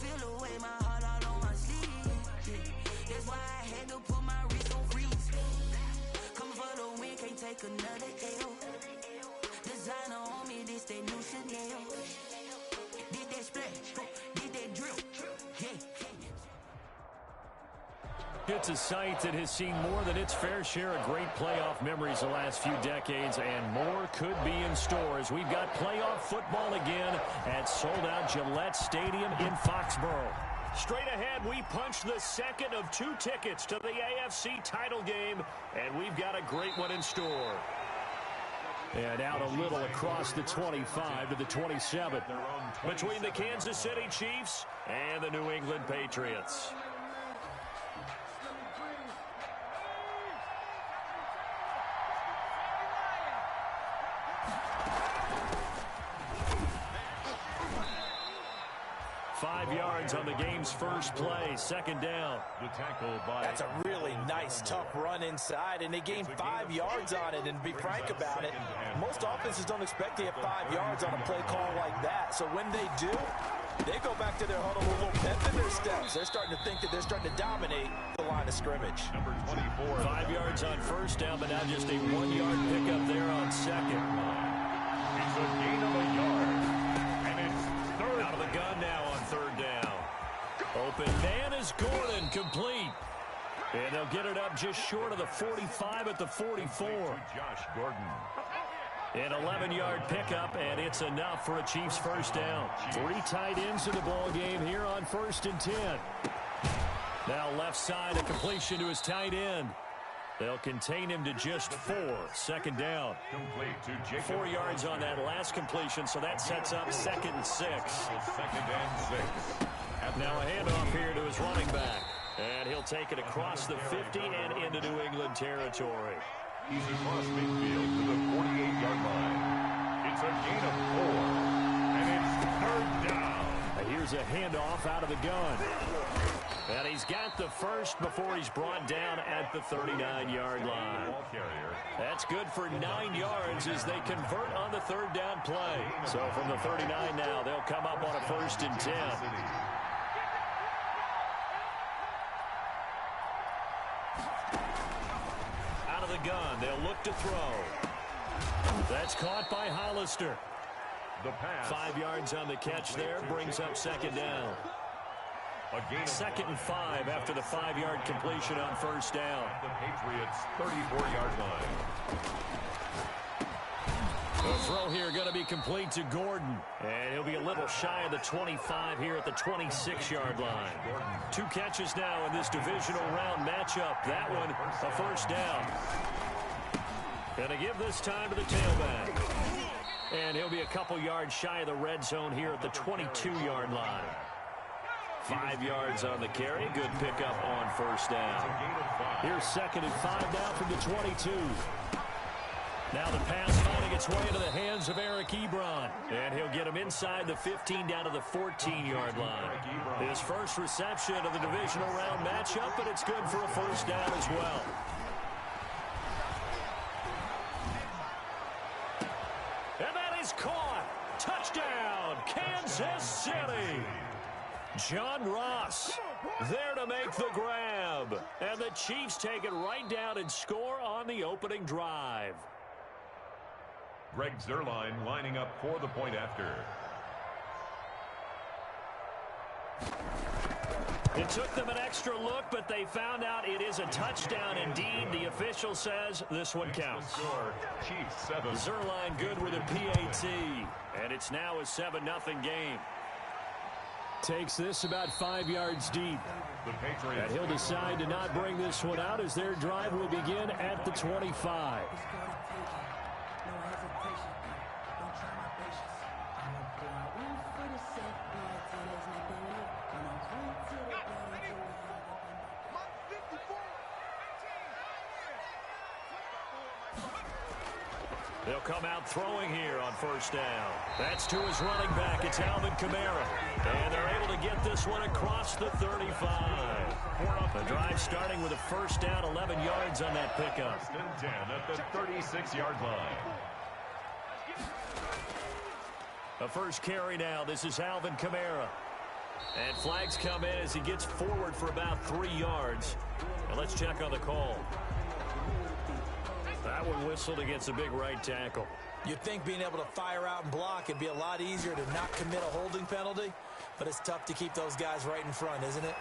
feel away, my heart all on my sleeve. That's why I had to put my wrist on freeze. Coming for the win, can't take another L. Designer on me, this that new Chanel. Did that splash, did that drill, yeah. It's a site that has seen more than its fair share of great playoff memories the last few decades, and more could be in store as we've got playoff football again at sold-out Gillette Stadium in Foxborough. Straight ahead, we punch the second of 2 tickets to the AFC title game, and we've got a great one in store. And out a little across the 25 to the 27 between the Kansas City Chiefs and the New England Patriots. Yards on the game's first play, second down. That's a really nice, tough run inside, and they gained 5 yards on it. And to be frank about it, most offenses don't expect to get 5 yards on a play call like that. So when they do, they go back to their huddle with a little pep in their steps. They're starting to think that they're starting to dominate the line of scrimmage. Number 24. 5 yards on first down, but now just a 1-yard pickup there on second. It's a gain of a yard. And it's third. Out of the gun now on third down. Open man is Gordon, complete. And they'll get it up just short of the 45 at the 44. Josh Gordon. An 11-yard pickup, and it's enough for a Chiefs first down. 3 tight ends in the ball game here on 1st and 10. Now left side, a completion to his tight end. They'll contain him to just 4. Second down. Complete to Jacob. 4 yards on that last completion, so that sets up 2nd and 6. Second and 6. Now a handoff here to his running back. And he'll take it across the 50 and into New England territory. He's across midfield to the 48-yard line. It's a gain of 4. And it's 3rd down. Now here's a handoff out of the gun. And he's got the first before he's brought down at the 39-yard line. That's good for 9 yards as they convert on the 3rd down play. So from the 39 now, they'll come up on a 1st and 10. Out of the gun, they'll look to throw. That's caught by Hollister. The pass. 5 yards on the catch there, brings up 2nd down. 2nd and 5 after the 5-yard completion on 1st down. The Patriots' 34-yard line. The throw here going to be complete to Gordon. And he'll be a little shy of the 25 here at the 26-yard line. 2 catches now in this divisional round matchup. That one, a 1st down. Going to give this time to the tailback. And he'll be a couple yards shy of the red zone here at the 22-yard line. 5 yards on the carry. Good pickup on 1st down. Here's 2nd and 5 now from the 22. Now the pass finding its way into the hands of Eric Ebron. And he'll get him inside the 15 down to the 14-yard line. His first reception of the divisional round matchup, but it's good for a 1st down as well. And that is caught. Touchdown, Kansas City. John Ross there to make the grab. And the Chiefs take it right down and score on the opening drive. Greg Zuerlein lining up for the point after. It took them an extra look, but they found out it is a touchdown indeed. The official says this one counts. Chiefs 7. Zuerlein good with a PAT. And it's now a 7-0 game. Takes this about 5 yards deep. And he'll decide to not bring this one out as their drive will begin at the 25. They'll come out throwing here on 1st down. That's to his running back. It's Alvin Kamara. And they're able to get this one across the 35. The drive starting with a 1st down, 11 yards on that pickup. 1st and 10 at the 36-yard line. A first carry now. This is Alvin Kamara. And flags come in as he gets forward for about 3 yards. And let's check on the call. That one whistled against a big right tackle. You'd think being able to fire out and block would be a lot easier to not commit a holding penalty, but it's tough to keep those guys right in front, isn't it?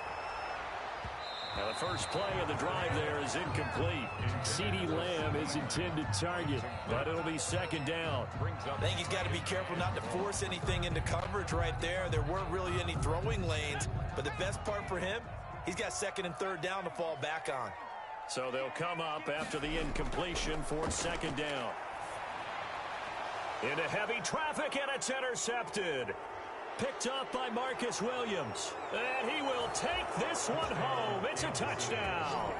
Now the first play of the drive there is incomplete. CeeDee Lamb is intended target, but it'll be second down. I think he's got to be careful not to force anything into coverage right there. There weren't really any throwing lanes, but the best part for him, he's got second and third down to fall back on. So they'll come up after the incompletion for second down. Into heavy traffic, and it's intercepted. Picked up by Marcus Williams. And he will take this one home. It's a touchdown.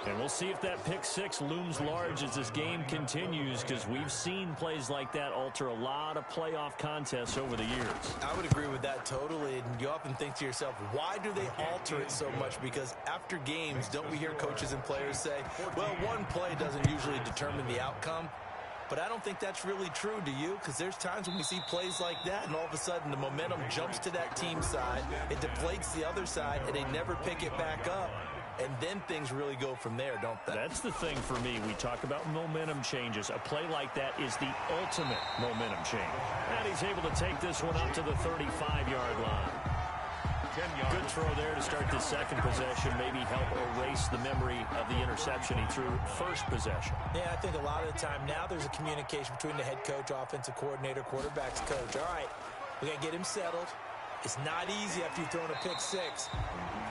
And we'll see if that pick six looms large as this game continues, because we've seen plays like that alter a lot of playoff contests over the years. I would agree with that totally. And you often think to yourself, why do they alter it so much? Because after games, don't we hear coaches and players say, well, one play doesn't usually determine the outcome. But I don't think that's really true, do you? Because there's times when we see plays like that, and all of a sudden the momentum jumps to that team side, it deflates the other side, and they never pick it back up. And then things really go from there, don't they? That's the thing for me. We talk about momentum changes. A play like that is the ultimate momentum change. And he's able to take this one up to the 35-yard line. Good throw there to start the second possession. Maybe help erase the memory of the interception he threw first possession. Yeah, I think a lot of the time now there's a communication between the head coach, offensive coordinator, quarterback's coach. All right, we got to get him settled. It's not easy after you've thrown a pick six.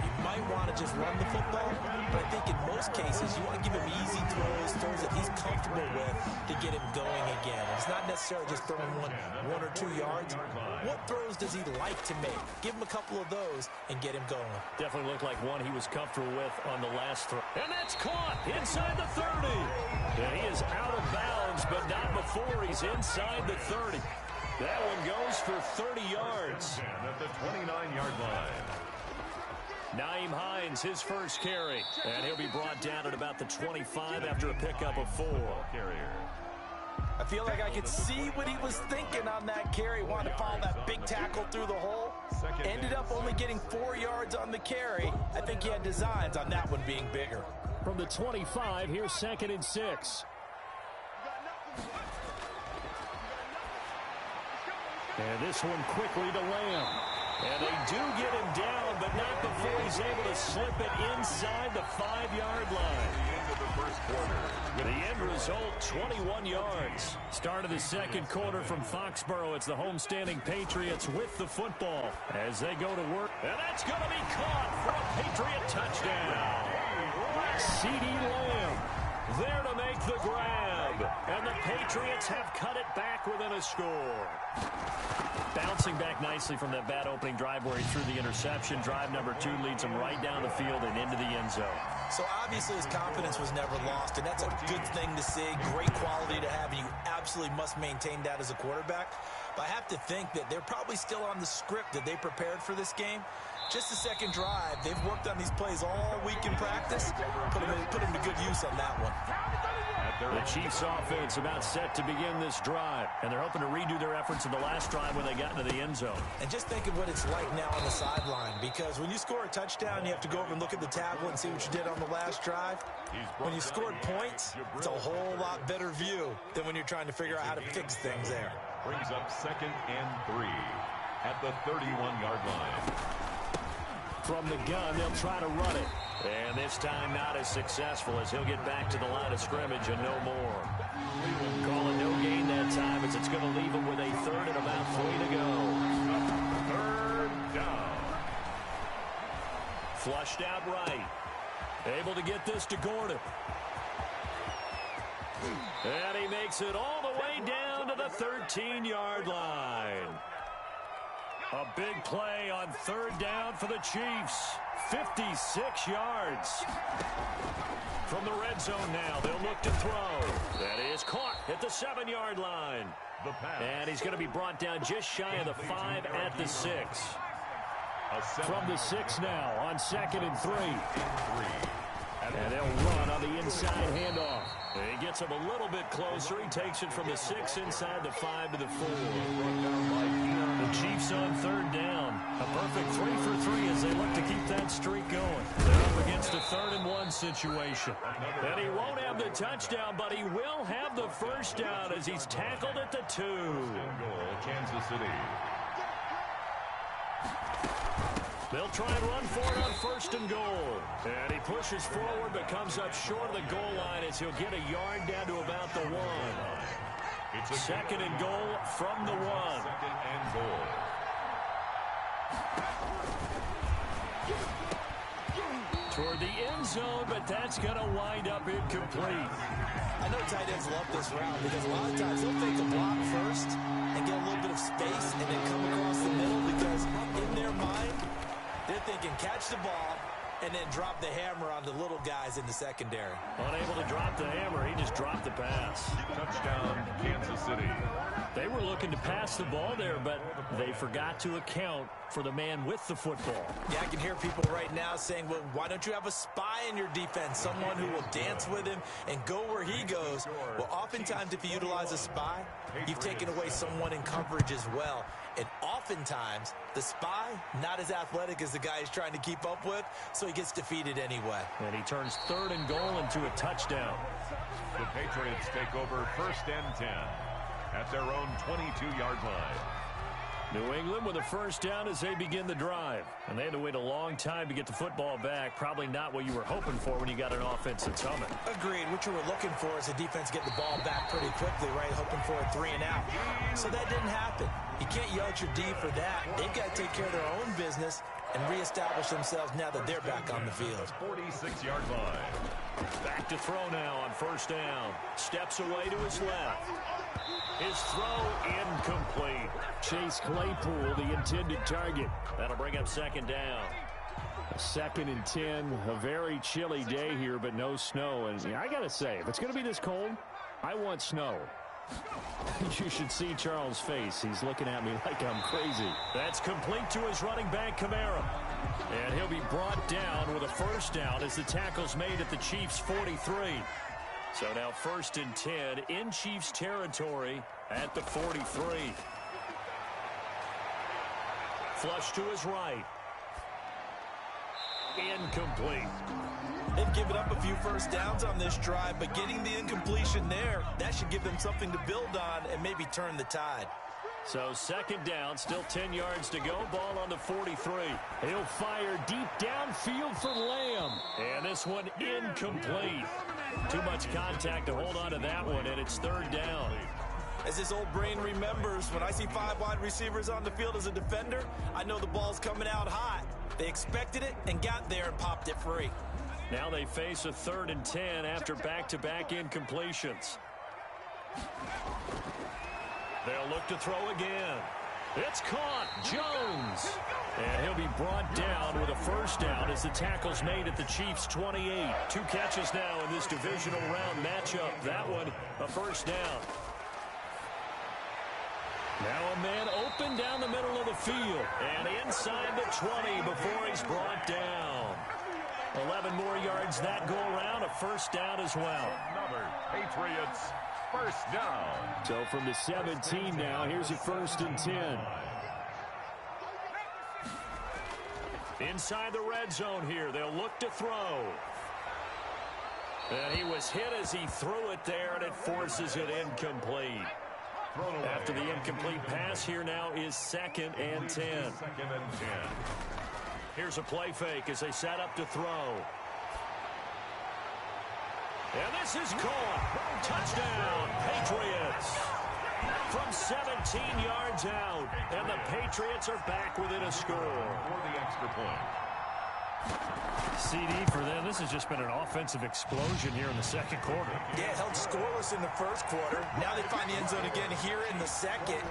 You might want to just run the football, but I think in most cases you want to give him easy throws that he's comfortable with to get him going again. It's not necessarily just throwing one or 2 yards. What throws does he like to make? Give him a couple of those and get him going. Definitely looked like one he was comfortable with on the last throw. And that's caught inside the 30. And he is out of bounds, but not before he's inside the 30. That one goes for 30 yards. At the 29-yard line. Nyheim Hines, his first carry. And he'll be brought down at about the 25 after a pickup of 4. I feel like I could see what he was thinking on that carry. Wanted to follow that big tackle through the hole. Ended up only getting 4 yards on the carry. I think he had designs on that one being bigger. From the 25, here's 2nd and 6. And this one quickly to Lamb. And they do get him down, but not before he's able to slip it inside the 5-yard line. End of the first quarter. The end result, 21 yards. Start of the second quarter from Foxborough. It's the homestanding Patriots with the football as they go to work. And that's going to be caught for a Patriot touchdown. CeeDee Lamb there to make the grab. And the Patriots have cut it back within a score. Bouncing back nicely from that bad opening drive where he threw the interception. Drive number 2 leads him right down the field and into the end zone. So obviously his confidence was never lost, and that's a good thing to see. Great quality to have, and you absolutely must maintain that as a quarterback. But I have to think that they're probably still on the script that they prepared for this game. Just the second drive. They've worked on these plays all week in practice. Put them to good use on that one. The Chiefs offense about set to begin this drive, and they're hoping to redo their efforts in the last drive when they got into the end zone. And just think of what it's like now on the sideline, because when you score a touchdown, you have to go over and look at the tablet and see what you did on the last drive. When you scored points, it's a whole lot better view than when you're trying to figure out how to fix things there. Brings up 2nd and 3 at the 31-yard line. From the gun, they'll try to run it. And this time not as successful as he'll get back to the line of scrimmage and no more. Call it no gain that time as it's going to leave him with a 3rd and about 3 to go. 3rd down. Flushed out right. Able to get this to Gordon. And he makes it all the way down to the 13-yard line. A big play on 3rd down for the Chiefs. 56 yards. From the red zone now, they'll look to throw. That is caught at the 7-yard line. And he's going to be brought down just shy of the 5 at the 6. From the 6 now on 2nd and 3. And they'll run on the inside handoff. He gets him a little bit closer. He takes it from the 6 inside the 5 to the 4. The Chiefs on third down. A perfect 3 for 3 as they look to keep that streak going. They're up against a 3rd and 1 situation. And he won't have the touchdown, but he will have the first down as he's tackled at the 2. Kansas City. They'll try and run for it on 1st and goal. And he pushes forward but comes up short of the goal line as he'll get a yard down to about the 1. It's a 2nd and goal from the 1. 2nd and goal. Toward the end zone, but that's going to wind up incomplete. I know tight ends love this route because a lot of times they'll fake a block first and get a little bit of space and then come across the middle because in their mind, they're thinking catch the ball and then drop the hammer on the little guys in the secondary. Unable to drop the hammer, he just dropped the pass. Touchdown, Kansas City. They were looking to pass the ball there, but they forgot to account for the man with the football. Yeah, I can hear people right now saying, well, why don't you have a spy in your defense, someone who will dance with him and go where he goes? Well, oftentimes if you utilize a spy, you've taken away someone in coverage as well. And oftentimes, the spy, not as athletic as the guy he's trying to keep up with, so he gets defeated anyway. And he turns 3rd and goal into a touchdown. The Patriots take over 1st and 10 at their own 22-yard line. New England with a first down as they begin the drive. And they had to wait a long time to get the football back. Probably not what you were hoping for when you got an offense that's humming. Agreed. What you were looking for is a defense getting the ball back pretty quickly, right? Hoping for a 3 and out. So that didn't happen. You can't yell at your D for that. They've got to take care of their own business and reestablish themselves now that they're back on the field. 46-yard line. Back to throw now on 1st down. Steps away to his left. His throw incomplete. Chase Claypool, the intended target. That'll bring up 2nd down. 2nd and 10. A very chilly day here, but no snow. And I got to say, if it's going to be this cold, I want snow. You should see Charles' face. He's looking at me like I'm crazy. That's complete to his running back, Kamara. And he'll be brought down with a first down as the tackle's made at the Chiefs' 43. So now 1st and 10 in Chiefs territory at the 43. Flush to his right. Incomplete. They've given up a few first downs on this drive, but getting the incompletion there, that should give them something to build on and maybe turn the tide. So 2nd down, still 10 yards to go. Ball on the 43. He'll fire deep downfield for Lamb. And this one incomplete. Too much contact to hold on to that one, and it's 3rd down. As this old brain remembers, when I see 5 wide receivers on the field as a defender, I know the ball's coming out hot. They expected it and got there and popped it free. Now they face a 3rd and 10 after back-to-back incompletions. They'll look to throw again. It's caught. Jones. And he'll be brought down with a first down as the tackle's made at the Chiefs' 28. 2 catches now in this divisional round matchup. That one, a first down. Now a man open down the middle of the field. And inside the 20 before he's brought down. 11 more yards that go around. A first down as well. Another Patriots first down. So from the 17 now, here's a 1st and 10. Inside the red zone here, they'll look to throw. And he was hit as he threw it there, and it forces it incomplete. After the incomplete pass, here now is 2nd and 10. 2nd and 10. Here's a play fake as they set up to throw. And this is caught. Touchdown, Patriots. From 17 yards out. And the Patriots are back within a score. For the extra point. CD for them. This has just been an offensive explosion here in the 2nd quarter. Yeah, held scoreless in the 1st quarter. Now they find the end zone again here in the 2nd.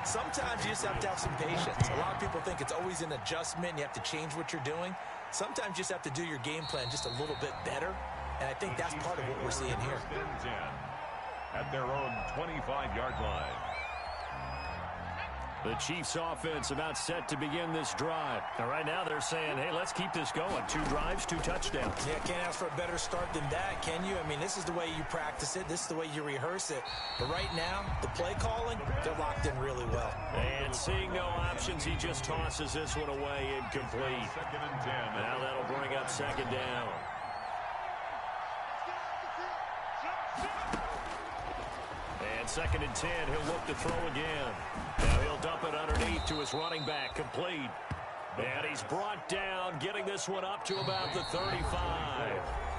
Sometimes you just have to have some patience. A lot of people think it's always an adjustment. You have to change what you're doing. Sometimes you just have to do your game plan just a little bit better. And I think that's part of what we're seeing here. 1st and 10 at their own 25-yard line. The Chiefs offense about set to begin this drive. Now right now they're saying, hey, let's keep this going. 2 drives, 2 touchdowns. Yeah, can't ask for a better start than that, can you? I mean, this is the way you practice it. This is the way you rehearse it. But right now, the play calling, they're locked in really well. And And seeing no options, he just tosses this one away, incomplete. Now that'll bring up second down. And 2nd and 10, he'll look to throw again. Now he'll dump it underneath to his running back, complete. And he's brought down, getting this one up to about the 35.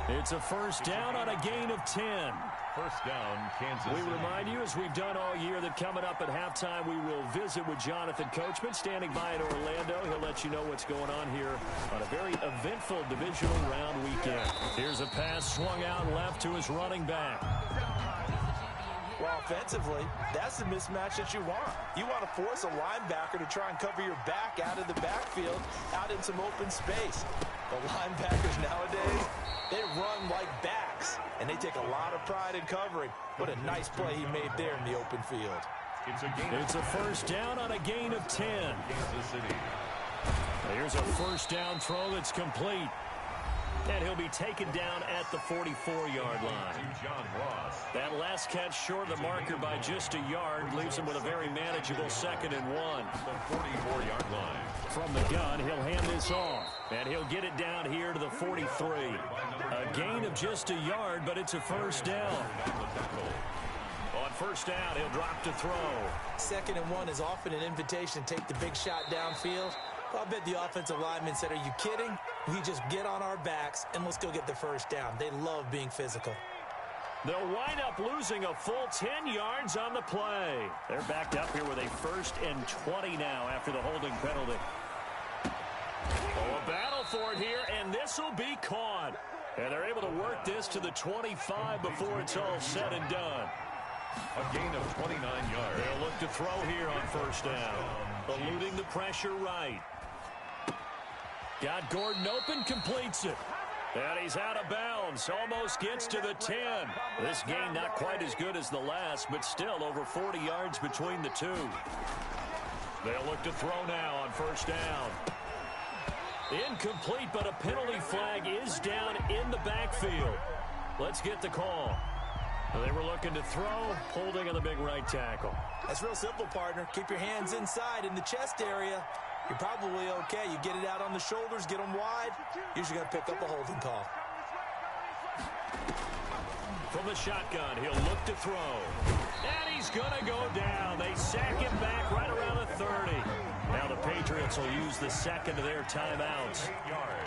It's a first down on a gain of 10. First down, Kansas City. We remind you, as we've done all year, that coming up at halftime, we will visit with Jonathan Coachman, standing by in Orlando. He'll let you know what's going on here on a very eventful divisional round weekend. Here's a pass swung out left to his running back. Well, offensively, that's the mismatch that you want. You want to force a linebacker to try and cover your back out of the backfield, out in some open space. The linebackers nowadays, they run like backs, and they take a lot of pride in covering. What a nice play he made there in the open field. It's a first down on a gain of 10. Kansas City. Here's a first down throw that's complete. And he'll be taken down at the 44-yard line. That last catch short of the marker by just a yard leaves him with a very manageable 2nd and 1. The 44-yard line. From the gun, he'll hand this off. And he'll get it down here to the 43. A gain of just a yard, but it's a first down. On first down, he'll drop to throw. 2nd and 1 is often an invitation to take the big shot downfield. Well, I bet the offensive lineman said, are you kidding? We just get on our backs and let's go get the first down. They love being physical. They'll wind up losing a full 10 yards on the play. They're backed up here with a 1st and 20 now after the holding penalty. Oh, a battle for it here, and this will be caught. And they're able to work this to the 25 before it's all said and done. A gain of 29 yards. They'll look to throw here on first down. Eluding the pressure right. Got Gordon open, completes it. And he's out of bounds, almost gets to the 10. This game not quite as good as the last, but still over 40 yards between the two. They'll look to throw now on first down. Incomplete, but a penalty flag is down in the backfield. Let's get the call. They were looking to throw, holding on the big right tackle. That's real simple, partner. Keep your hands inside in the chest area. You're probably okay. You get it out on the shoulders, get them wide. Usually going to pick up a holding call. From the shotgun, he'll look to throw. And he's going to go down. They sack him back right around the 30. Now the Patriots will use the second of their timeouts,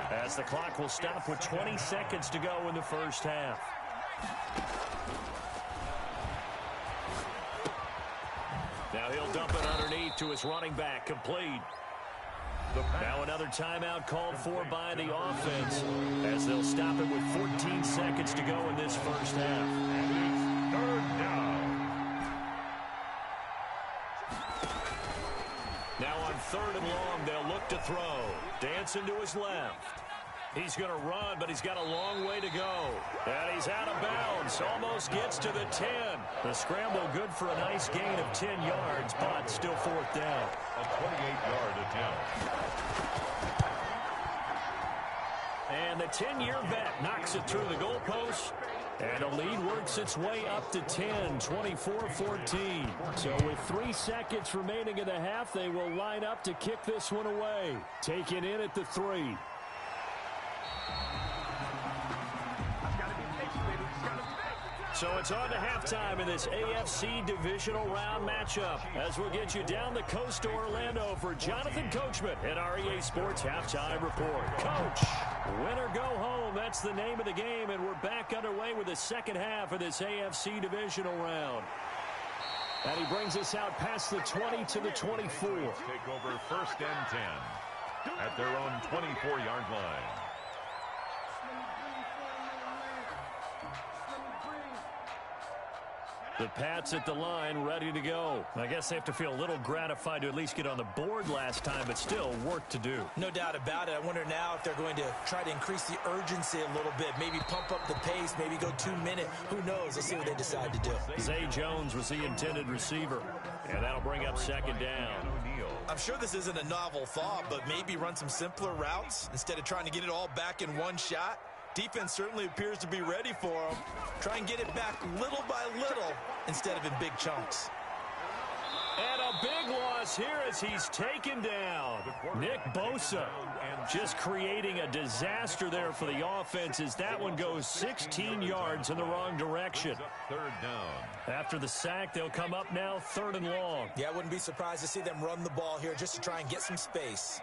as the clock will stop with 20 seconds to go in the first half. Now he'll dump it underneath to his running back, complete. Now another timeout called for by the offense, as they'll stop it with 14 seconds to go in this first half. And it's 3rd down. Now on 3rd and long, they'll look to throw. Dancing to his left. He's going to run, but he's got a long way to go. And he's out of bounds. Almost gets to the 10. The scramble good for a nice gain of 10 yards, but still 4th down. A 28-yard attempt. And the 10-year vet knocks it through the goalpost. And the lead works its way up to 10, 24-14. So with 3 seconds remaining in the half, they will line up to kick this one away. Taken in at the 3. So it's on to halftime in this AFC divisional round matchup, as we'll get you down the coast to Orlando for Jonathan Coachman at our EA Sports Halftime Report. Coach, win or go home, that's the name of the game, and we're back underway with the second half of this AFC divisional round. And he brings us out past the 20 to the 24. Take over 1st and 10 at their own 24-yard line. The Pats at the line, ready to go. I guess they have to feel a little gratified to at least get on the board last time, but still work to do. No doubt about it. I wonder now if they're going to try to increase the urgency a little bit, maybe pump up the pace, maybe go 2-minute. Who knows? Let's see what they decide to do. Zay Jones was the intended receiver, and that'll bring up second down. I'm sure this isn't a novel thought, but maybe run some simpler routes instead of trying to get it all back in one shot. Defense certainly appears to be ready for them. Try and get it back little by little instead of in big chunks. And a big loss loss here as he's taken down. Nick Bosa just creating a disaster there for the offense as that one goes 16 yards in the wrong direction. Third down. After the sack, they'll come up now 3rd and long. Yeah, I wouldn't be surprised to see them run the ball here just to try and get some space.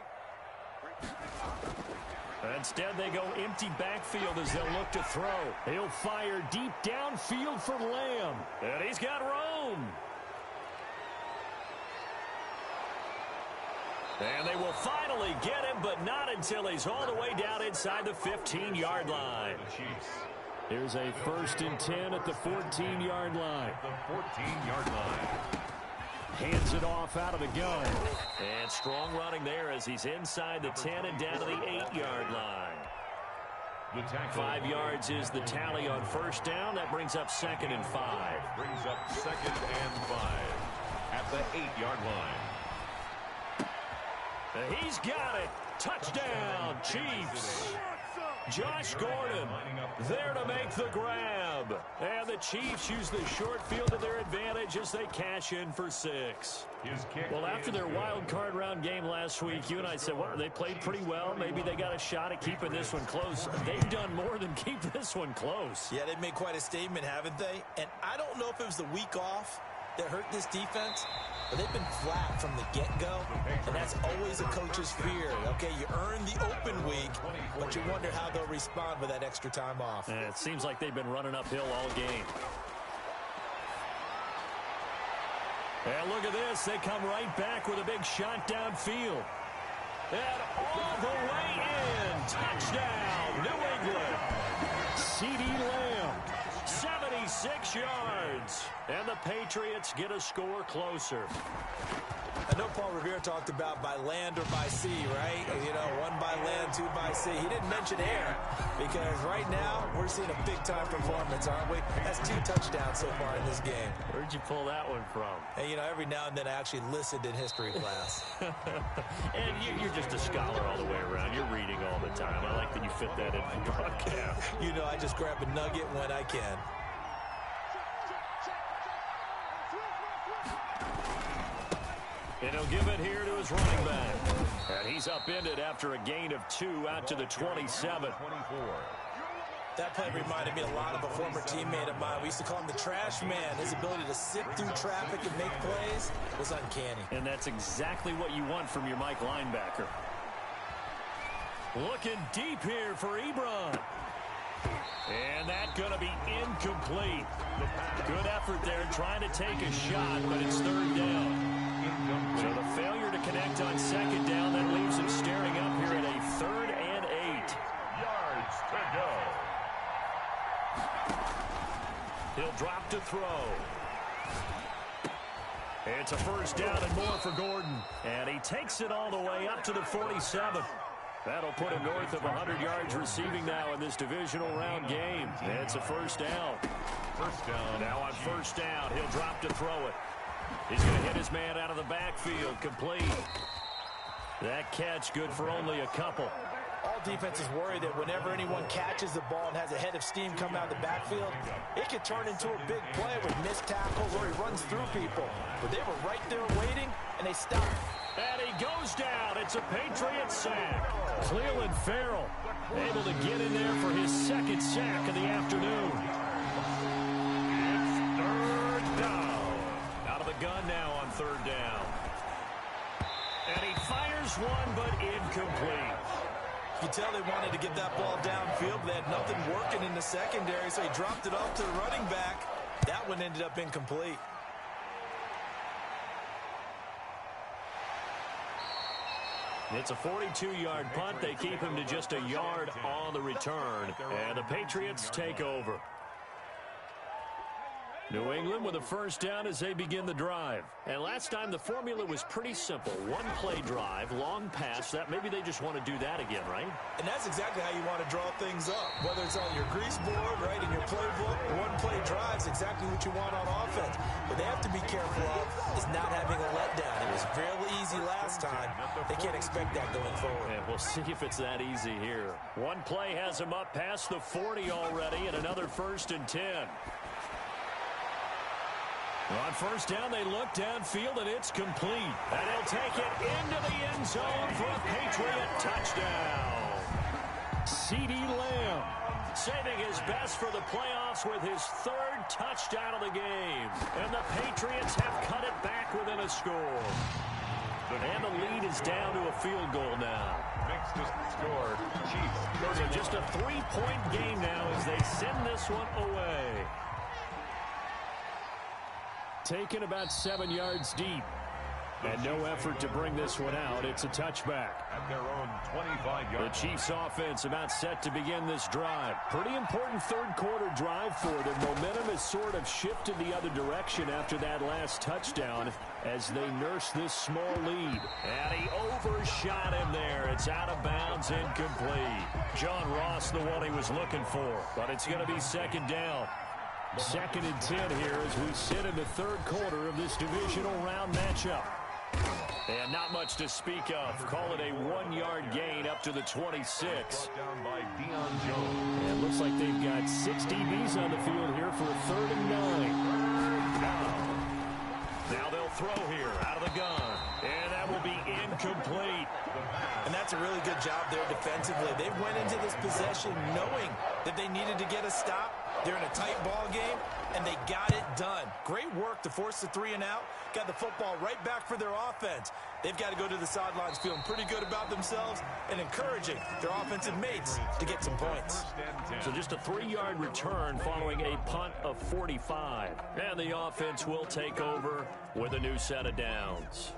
Instead, they go empty backfield as they'll look to throw. He'll fire deep downfield for Lamb. And he's got room. And they will finally get him, but not until he's all the way down inside the 15-yard line. Here's a 1st and 10 at the 14-yard line. The 14-yard line. Hands it off out of the gun. And strong running there as he's inside the 10 and down to the 8-yard line. 5 yards is the tally on 1st down. That brings up 2nd and 5. Brings up 2nd and 5 at the 8-yard line. He's got it. Touchdown, Chiefs. Josh Gordon there to make the grab. And the Chiefs use the short field to their advantage as they cash in for 6. Well, after their wild card round game last week, you and I said, well, they played pretty well. Maybe they got a shot at keeping this one close. They've done more than keep this one close. Yeah, they've made quite a statement, haven't they? And I don't know if it was the week off that hurt this defense, but they've been flat from the get-go, and that's always a coach's fear. Okay, you earn the open week, but you wonder how they'll respond with that extra time off. And it seems like they've been running uphill all game. And look at this. They come right back with a big shot downfield. And all the way in. Touchdown, New England. C.D. Lamb, 76 yards. And the Patriots get a score closer. I know Paul Revere talked about by land or by sea, right? You know, 1 by land, 2 by sea. He didn't mention air because right now we're seeing a big-time performance, aren't we? That's 2 touchdowns so far in this game. Where'd you pull that one from? And, you know, every now and then I actually listened in history class. And you're just a scholar all the way around. You're reading all the time. I like that you fit that in the broadcast. You know, I just grab a nugget when I can. And he'll give it here to his running back. And he's upended after a gain of 2 out to the 27. That play reminded me a lot of a former teammate of mine. We used to call him the trash man. His ability to sift through traffic and make plays was uncanny. And that's exactly what you want from your Mike linebacker. Looking deep here for Ebron. And that's going to be incomplete. Good effort there trying to take a shot, but it's 3rd down. So the failure to connect on 2nd down, that leaves him staring up here at a 3rd and 8. Yards to go. He'll drop to throw. It's a 1st down and more for Gordon. And he takes it all the way up to the 47. That'll put him north of 100 yards receiving now in this divisional round game. It's a 1st down. 1st down. Now on 1st down, he'll drop to throw it. He's going to hit his man out of the backfield. Complete. That catch good for only a couple. All defenses worry that whenever anyone catches the ball and has a head of steam come out of the backfield, it could turn into a big play with missed tackles or he runs through people. But they were right there waiting, and they stopped. And he goes down. It's a Patriots sack. Cleveland Farrell able to get in there for his 2nd sack of the afternoon. It's 3rd down. Out of the gun now on 3rd down. And he fires one, but incomplete. You can tell they wanted to get that ball downfield, but they had nothing working in the secondary, so he dropped it off to the running back. That one ended up incomplete. It's a 42-yard punt. They keep him to just a yard on the return. And the Patriots take over. New England with a 1st down as they begin the drive. And last time the formula was pretty simple. 1-play drive, long pass. That maybe they just want to do that again, right? And that's exactly how you want to draw things up. Whether it's on your grease board, right, in your playbook, 1-play drive is exactly what you want on offense. But they have to be careful of is not having a letdown. It was fairly easy last time. They can't expect that going forward. And we'll see if it's that easy here. One play has him up past the 40 already, and another 1st and 10. On first down, they look downfield, and it's complete. And he'll take it into the end zone for a Patriot touchdown. CeeDee Lamb saving his best for the playoffs with his third touchdown of the game. And the Patriots have cut it back within a score. And the lead is down to a field goal now. Next to score, Chiefs. So just a 3-point game now as they send this one away. Taken about 7 yards deep. And no effort to bring this one out. It's a touchback. At their own 25-yard line. The Chiefs offense about set to begin this drive. Pretty important third quarter drive for them. Momentum has sort of shifted the other direction after that last touchdown as they nurse this small lead. And he overshot him there. It's out of bounds, incomplete. John Ross, the one he was looking for. But it's going to be second down. 2nd and 10 here as we sit in the third quarter of this divisional round matchup. And not much to speak of. Call it a 1-yard gain up to the 26. Down by Deion Jones. And it looks like they've got 6 DBs on the field here for a 3rd and 9. Now they'll throw here out of the gun. And that will be incomplete. And that's a really good job there defensively. They went into this possession knowing that they needed to get a stop. They're in a tight ball game, and they got it done. Great work to force the 3 and out. Got the football right back for their offense. They've got to go to the sidelines feeling pretty good about themselves and encouraging their offensive mates to get some points. So just a 3-yard return following a punt of 45. And the offense will take over with a new set of downs.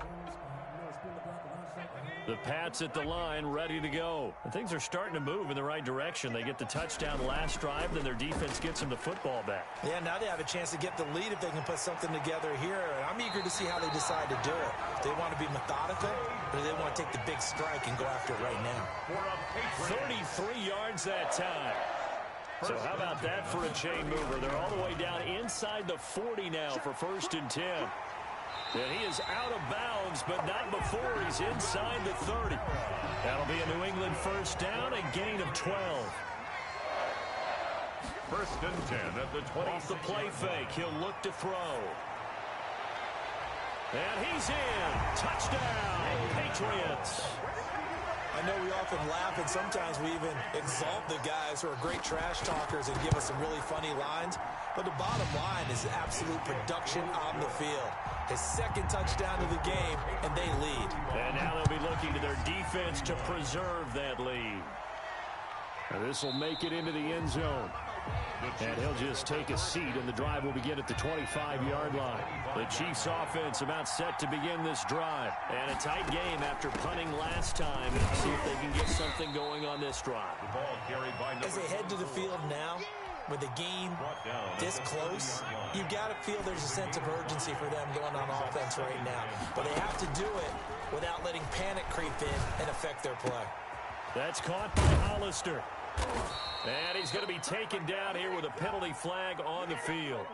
The Pats at the line, ready to go. And things are starting to move in the right direction. They get the touchdown last drive, then their defense gets them the football back. Yeah, now they have a chance to get the lead if they can put something together here. And I'm eager to see how they decide to do it. Do they want to be methodical, or do they want to take the big strike and go after it right now? 33 yards that time. So how about that for a chain mover? They're all the way down inside the 40 now for 1st and 10. And he is out of bounds, but not before he's inside the 30. That'll be a New England first down, a gain of 12. 1st and 10 at the 20. Off the play fake, he'll look to throw. And he's in. Touchdown, Patriots. I know we often laugh, and sometimes we even exalt the guys who are great trash talkers and give us some really funny lines. But the bottom line is absolute production on the field. His 2nd touchdown of the game, and they lead. And now they'll be looking to their defense to preserve that lead. And this will make it into the end zone. And he'll just take a seat, and the drive will begin at the 25-yard line. The Chiefs offense about set to begin this drive. And a tight game after punting last time. See if they can get something going on this drive. The ball carried by As they head to the field now, with the game this close, you've got to feel there's a sense of urgency for them going on offense right now. But they have to do it without letting panic creep in and affect their play. That's caught by Hollister. And he's going to be taken down here with a penalty flag on the field.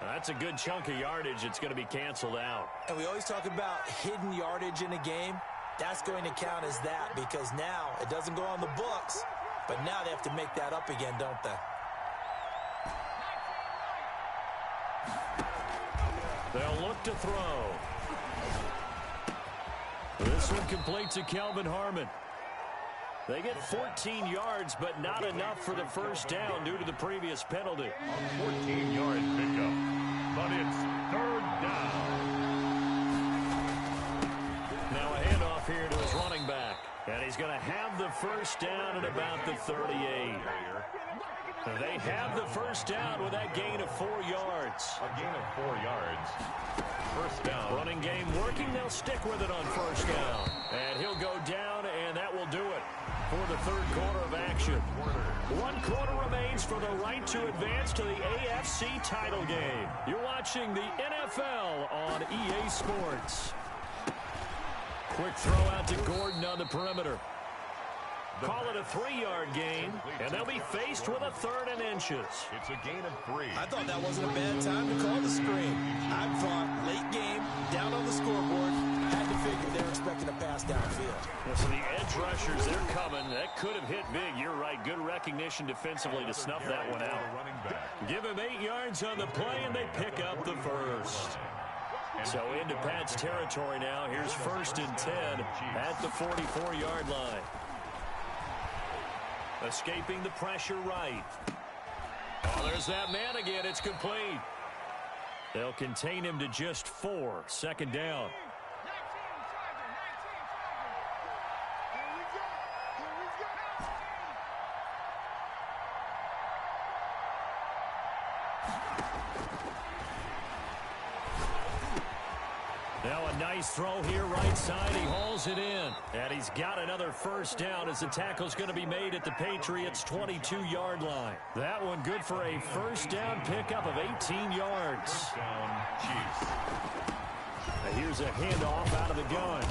That's a good chunk of yardage. It's going to be canceled out. And we always talk about hidden yardage in a game. That's going to count as that because now it doesn't go on the books, but now they have to make that up again, don't they? They'll look to throw. This one completes to Kelvin Harmon. They get 14 yards, but not enough for the first down due to the previous penalty. 14-yard pickup, but it's 3rd down. Now a handoff here to his running back. And he's going to have the first down at about the 38. They have the first down with that gain of 4 yards. A gain of 4 yards. First down. Running game working. They'll stick with it on first down. And he'll go down, and that will do it for the third quarter of action. 1 quarter remains for the right to advance to the AFC title game. You're watching the NFL on EA Sports. Quick throw out to Gordon on the perimeter. Call it a 3-yard gain, and they'll be faced with a 3rd and inches. It's a gain of 3. I thought that wasn't a bad time to call the screen. I thought late game, down on the scoreboard, had to figure they were expecting a pass downfield. So the edge pressures, they're coming. That could have hit big. You're right. Good recognition defensively to snuff that one out. Give him 8 yards on the play, and they pick up the first. So into Pat's territory now. Here's 1st and 10 at the 44-yard line. Escaping the pressure right. Oh, there's that man again. It's complete. They'll contain him to just 4. 2nd down. Now a nice throw here right side. He hauls it in. And he's got another 1st down as the tackle's going to be made at the Patriots' 22-yard line. That one good for a 1st down pickup of 18 yards. Here's a handoff out of the gun.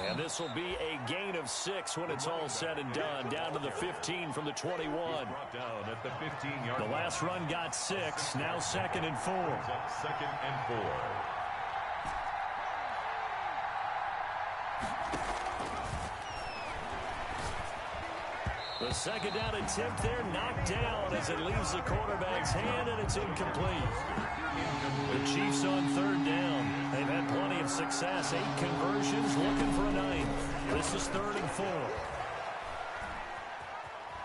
And this will be a gain of 6 when it's all said and done. Down to the 15 from the 21. The last run got 6. Now 2nd and 4. 2nd and 4. The 2nd down attempt there knocked down as it leaves the quarterback's hand, and it's incomplete. The Chiefs on 3rd down. They've had plenty of success. 8 conversions, looking for a 9th. This is 3rd and 4.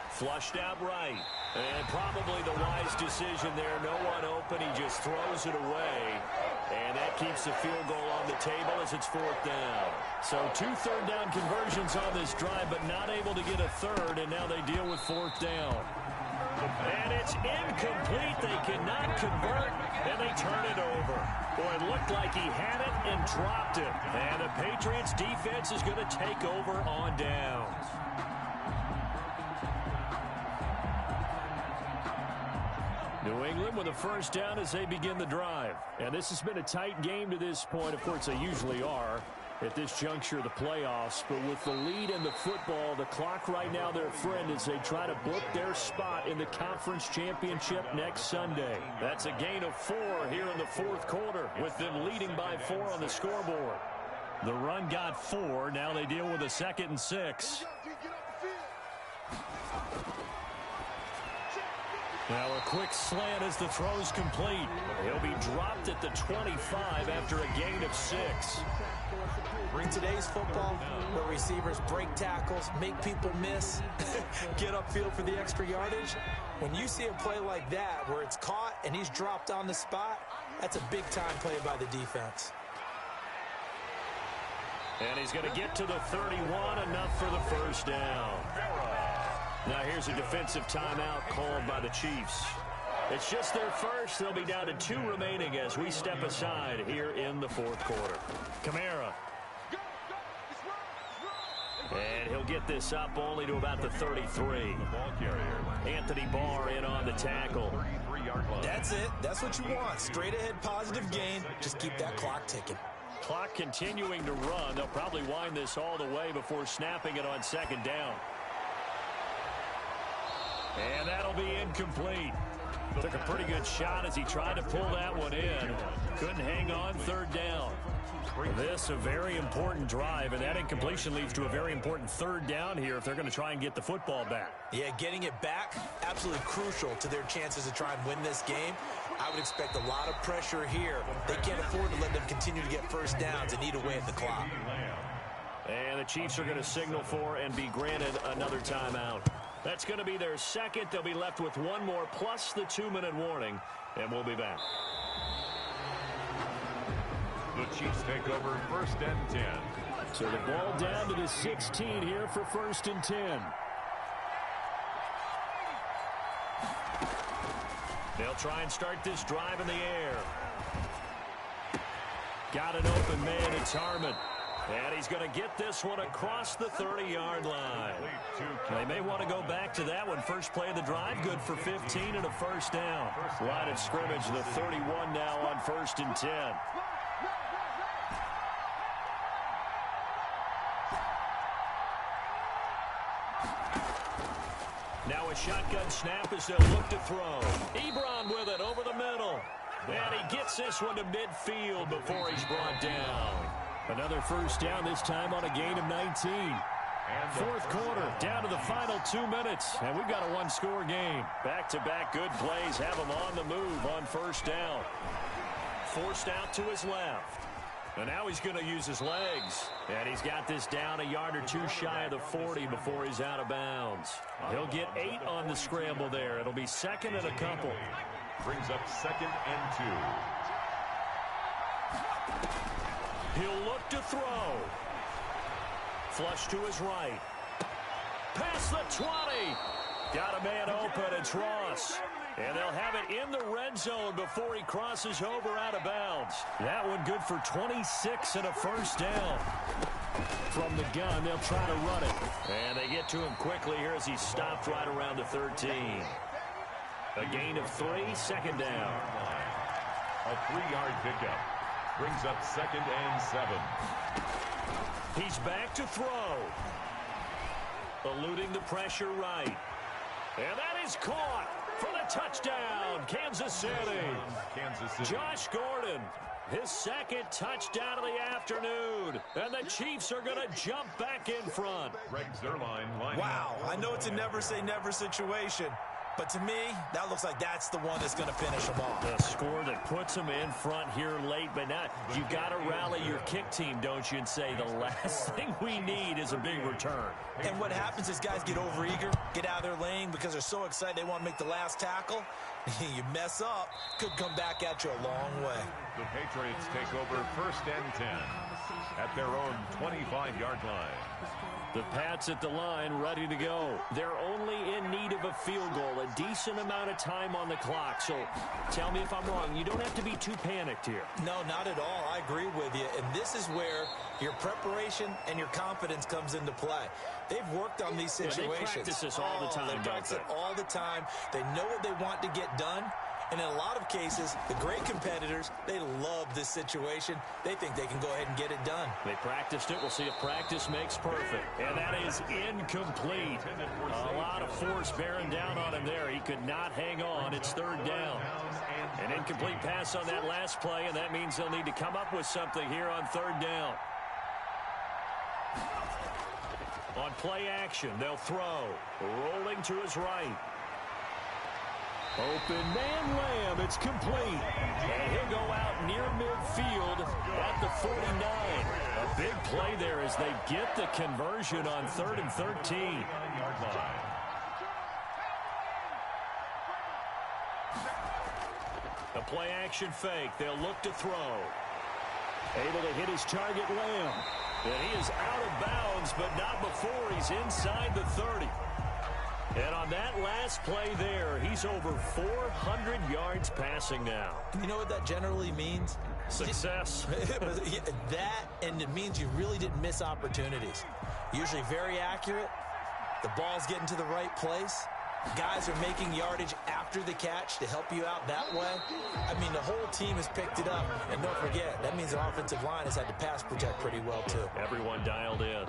Flushed out right. And probably the wise decision there. No one open. He just throws it away. And that keeps the field goal on the table as it's 4th down. So 2 3rd down conversions on this drive, but not able to get a 3rd, and now they deal with 4th down. And it's incomplete. They cannot convert, and they turn it over. Boy, it looked like he had it and dropped it. And the Patriots defense is going to take over on downs. New England with a 1st down as they begin the drive. And this has been a tight game to this point. Of course, they usually are at this juncture of the playoffs. But with the lead in the football, the clock right now their friend as they try to book their spot in the conference championship next Sunday. That's a gain of 4 here in the 4th quarter with them leading by 4 on the scoreboard. The run got 4. Now they deal with a 2nd and 6. Now a quick slant as the throw's complete. He'll be dropped at the 25 after a gain of 6. In today's football, where receivers break tackles, make people miss, get upfield for the extra yardage, when you see a play like that where it's caught and he's dropped on the spot, that's a big-time play by the defense. And he's going to get to the 31, enough for the 1st down. Now here's a defensive timeout called by the Chiefs. It's just their first. They'll be down to 2 remaining as we step aside here in the 4th quarter. Kamara. And he'll get this up only to about the 33. Anthony Barr in on the tackle. That's it. That's what you want. Straight ahead positive gain. Just keep that clock ticking. Clock continuing to run. They'll probably wind this all the way before snapping it on 2nd down. And that'll be incomplete. Took a pretty good shot as he tried to pull that one in. Couldn't hang on. 3rd down. This a very important drive, and that incompletion leads to a very important 3rd down here if they're going to try and get the football back. Yeah, getting it back, absolutely crucial to their chances to try and win this game. I would expect a lot of pressure here. They can't afford to let them continue to get 1st downs and eat away at the clock. And the Chiefs are going to signal for and be granted another timeout. That's going to be their 2nd. They'll be left with 1 more plus the 2-minute warning, and we'll be back. The Chiefs take over 1st and 10. So the ball down to the 16 here for 1st and 10. They'll try and start this drive in the air. Got an open man. It's Harmon. And he's going to get this one across the 30-yard line. They may want to go back to that one. First play of the drive, good for 15 and a 1st down. Line of scrimmage, the 31 now on 1st and 10. Now a shotgun snap as they'll look to throw. Ebron with it over the middle. And he gets this one to midfield before he's brought down. Another 1st down, this time on a gain of 19. Fourth quarter, down to the final 2 minutes, and we've got a one-score game. Back-to-back good plays have him on the move on first down. Forced out to his left. And now he's going to use his legs. And he's got this down a yard or two shy of the 40 before he's out of bounds. He'll get 8 on the scramble there. It'll be second and a couple. Brings up 2nd and 2. He'll look to throw. Flush to his right. Past the 20. Got a man open. It's Ross. And they'll have it in the red zone before he crosses over out of bounds. That one good for 26 and a first down. From the gun, they'll try to run it. And they get to him quickly here as he's stopped right around the 13. A gain of 3, second down. A 3-yard pickup. Brings up 2nd and 7. He's back to throw. Eluding the pressure right. And that is caught for the touchdown, Kansas City. Josh Gordon, his second touchdown of the afternoon. And the Chiefs are going to jump back in front. Wow, I know it's a never-say-never situation. But to me, that looks like that's the one that's going to finish them off. The score that puts them in front here late, but not. You've got to rally your kick team, don't you, and say the last thing we need is a big return. And what happens is guys get overeager, get out of their lane because they're so excited they want to make the last tackle. You mess up, could come back at you a long way. The Patriots take over 1st and 10 at their own 25-yard line. The Pats at the line, ready to go. They're only in need of a field goal, a decent amount of time on the clock. So tell me if I'm wrong. You don't have to be too panicked here. No, not at all. I agree with you. And this is where your preparation and your confidence comes into play. They've worked on these situations. Yeah, they practice this all the time, They practice it all the time. They know what they want to get done. And in a lot of cases, the great competitors, they love this situation. They think they can go ahead and get it done. They practiced it. We'll see if practice makes perfect. And that is incomplete. A lot of force bearing down on him there. He could not hang on. It's 3rd down. An incomplete pass on that last play, and that means they'll need to come up with something here on 3rd down. On play action, they'll throw. Rolling to his right. Open man Lamb, it's complete. And he'll go out near midfield at the 49. A big play there as they get the conversion on 3rd and 13. A play action fake. They'll look to throw. Able to hit his target Lamb. And he is out of bounds, but not before he's inside the 30. And on that last play there, he's over 400 yards passing now. You know what that generally means? Success. That, and it means you really didn't miss opportunities. Usually very accurate. The ball's getting to the right place. Guys are making yardage after the catch to help you out that way. I mean, the whole team has picked it up. And don't forget, that means the offensive line has had to pass protect pretty well, too. Everyone dialed in.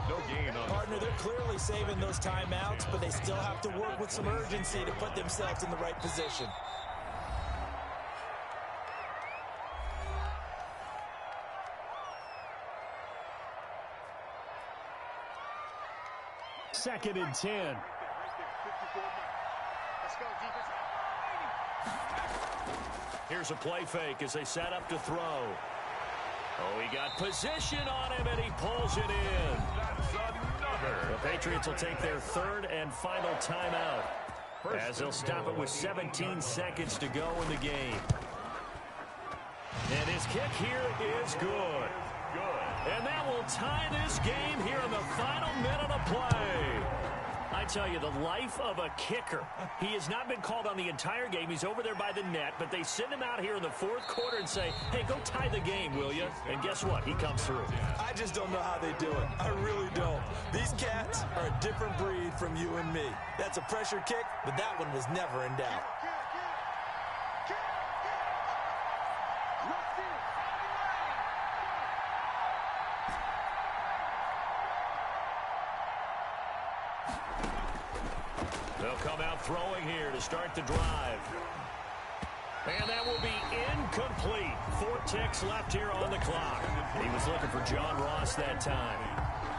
No gain on Partner, they're clearly saving those timeouts, but they still have to work with some urgency to put themselves in the right position. Second and 10. Here's a play fake as they set up to throw. Oh, he got position on him, and he pulls it in. That's another. The Patriots will take their 3rd and final timeout as they'll stop it with 17 seconds to go in the game. And his kick here is good. And that will tie this game here in the final minute of play. I tell you, the life of a kicker. He has not been called on the entire game. He's over there by the net, but they send him out here in the 4th quarter and say, hey, go tie the game, will you? And guess what? He comes through. I just don't know how they do it. I really don't. These cats are a different breed from you and me. That's a pressure kick, but that one was never in doubt. They'll come out throwing here to start the drive. And that will be incomplete. 4 ticks left here on the clock. He was looking for John Ross that time.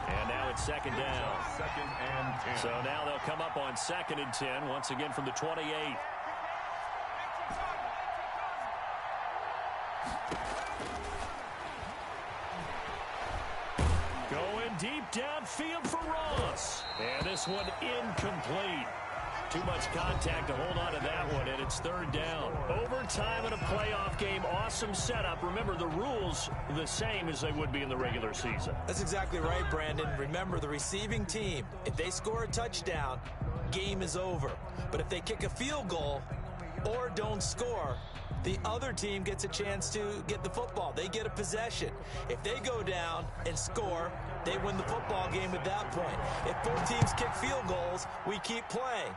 And now it's second down. Second and 10. So now they'll come up on 2nd and 10, once again from the 28. Going deep downfield for Ross. And this one incomplete. Too much contact to hold on to that one, and it's 3rd down. Overtime in a playoff game, awesome setup. Remember, the rules the same as they would be in the regular season. That's exactly right, Brandon. Remember, the receiving team, if they score a touchdown, game is over. But if they kick a field goal or don't score, the other team gets a chance to get the football. They get a possession. If they go down and score, they win the football game at that point. If both teams kick field goals, we keep playing.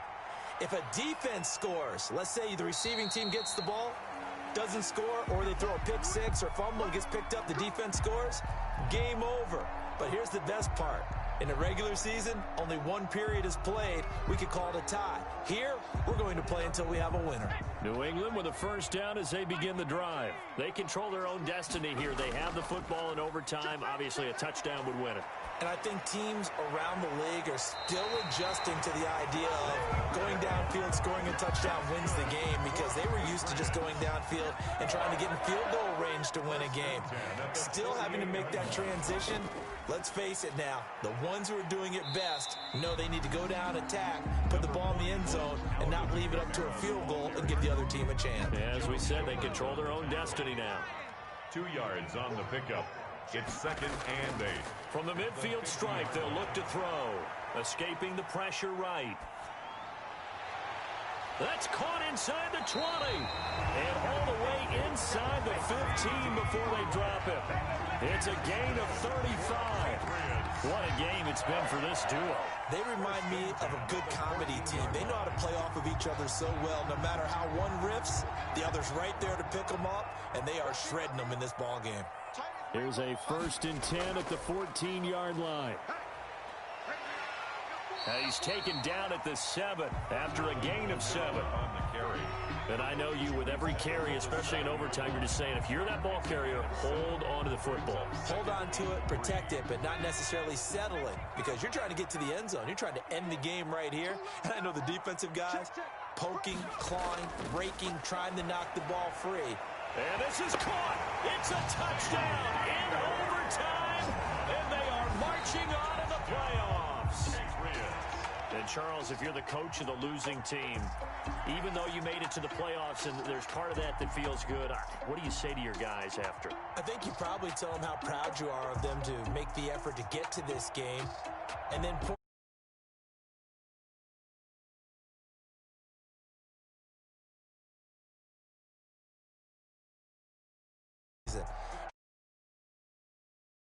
If a defense scores, let's say the receiving team gets the ball, doesn't score, or they throw a pick six or fumble, gets picked up, the defense scores, game over. But here's the best part. In a regular season, only one period is played. We could call it a tie. Here, we're going to play until we have a winner. New England with a 1st down as they begin the drive. They control their own destiny here. They have the football in overtime. Obviously, a touchdown would win it. And I think teams around the league are still adjusting to the idea of going downfield, scoring a touchdown wins the game, because they were used to just going downfield and trying to get in field goal range to win a game. Still having to make that transition. Let's face it now, the ones who are doing it best know they need to go down, attack, put the ball in the end zone, and not leave it up to a field goal and give the other team a chance. As we said, they control their own destiny now. 2 yards on the pickup. It's 2nd and 8. From the midfield stripe, they'll look to throw. Escaping the pressure right. That's caught inside the 20. And all the way inside the 15 before they drop it. It's a gain of 35. What a game it's been for this duo. They remind me of a good comedy team. They know how to play off of each other so well. No matter how one riffs, the other's right there to pick them up, and they are shredding them in this ball game. Here's a 1st and 10 at the 14-yard line. He's taken down at the 7 after a gain of 7. On the carry. And I know you, with every carry, especially in overtime, you're just saying, if you're that ball carrier, hold on to the football. Hold on to it, protect it, but not necessarily settle it, because you're trying to get to the end zone. You're trying to end the game right here. And I know the defensive guys poking, clawing, breaking, trying to knock the ball free. And this is caught. It's a touchdown in overtime, and they are marching on to the playoffs. And, Charles, if you're the coach of the losing team, even though you made it to the playoffs and there's part of that that feels good, what do you say to your guys after? I think you probably tell them how proud you are of them to make the effort to get to this game, and then